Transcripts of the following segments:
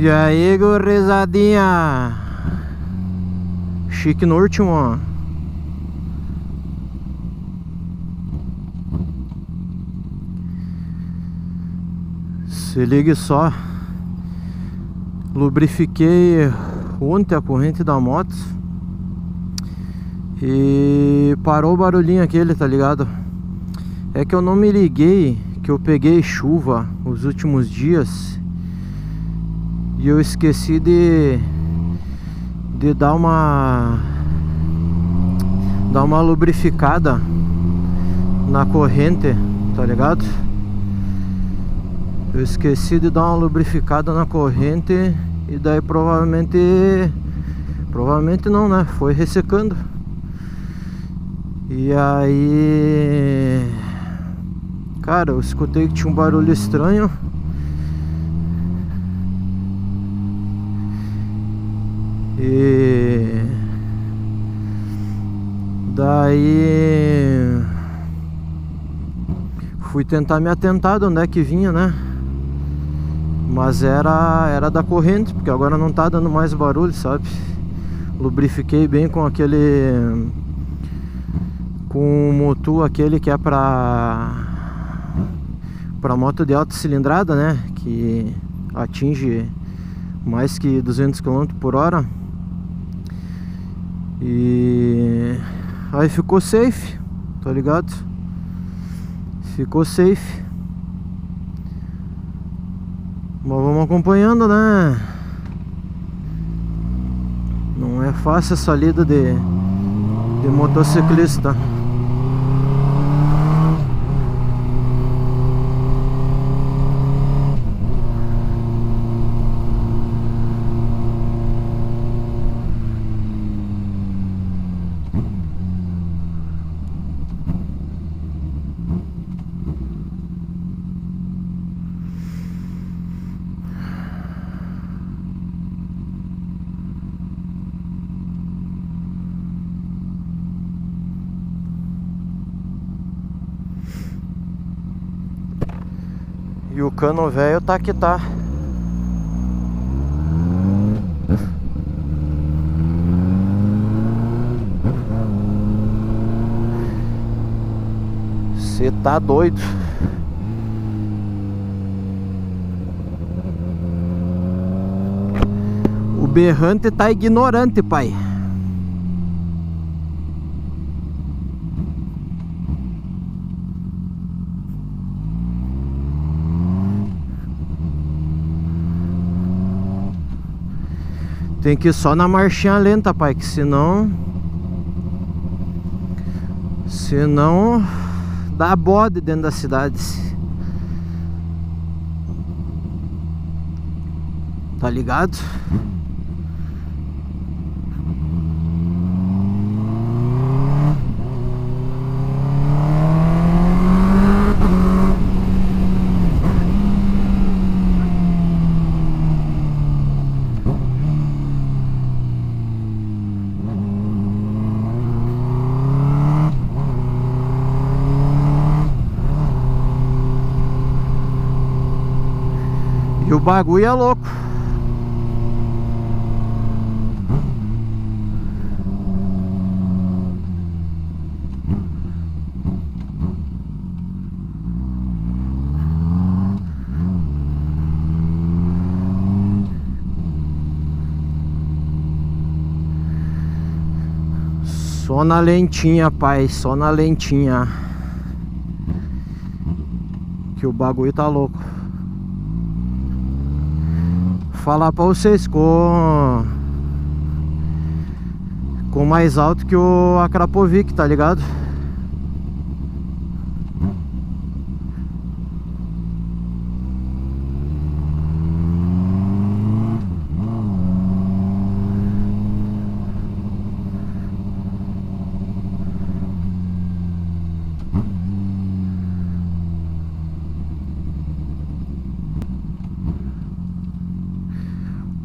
E aí, gurizadinha? Chique no último. Se ligue só. Lubrifiquei ontem a corrente da moto e parou o barulhinho aquele, tá ligado? É que eu não me liguei que eu peguei chuva os últimos dias e eu esqueci de dar uma lubrificada na corrente, tá ligado? Eu esqueci de dar uma lubrificada na corrente e daí provavelmente não, né? Foi ressecando. E aí, cara, eu escutei que tinha um barulho estranho. E daí fui tentar me atentar de onde é que vinha, né? Mas era da corrente, porque agora não tá dando mais barulho, sabe? Lubrifiquei bem com com o motor aquele que é pra moto de alta cilindrada, né? Que atinge mais que 200 km por hora. E aí ficou safe, tá ligado? Ficou safe. Mas vamos acompanhando, né? Não é fácil essa lida de motociclista. E o cano velho tá que tá. Cê tá doido. O berrante tá ignorante, pai. Tem que ir só na marchinha lenta, pai, que senão dá bode dentro da cidade. Tá ligado? E o bagulho é louco. Só na lentinha, pai, só na lentinha. Que o bagulho tá louco. Falar pra vocês, com mais alto que o Akrapovic, tá ligado?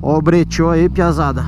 Ó o breteou aí, piazada.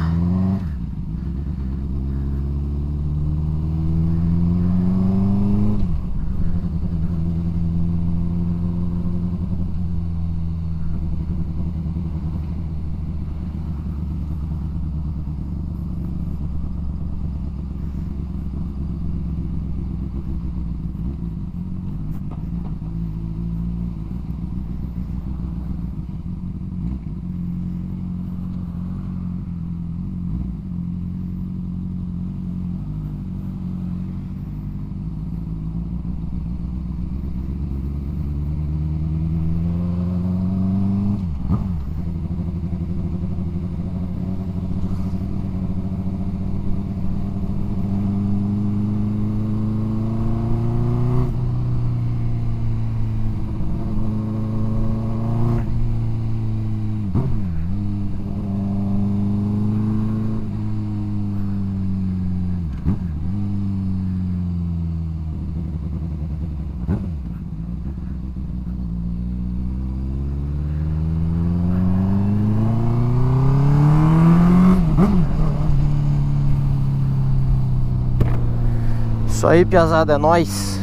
Isso aí, piazada, é nóis.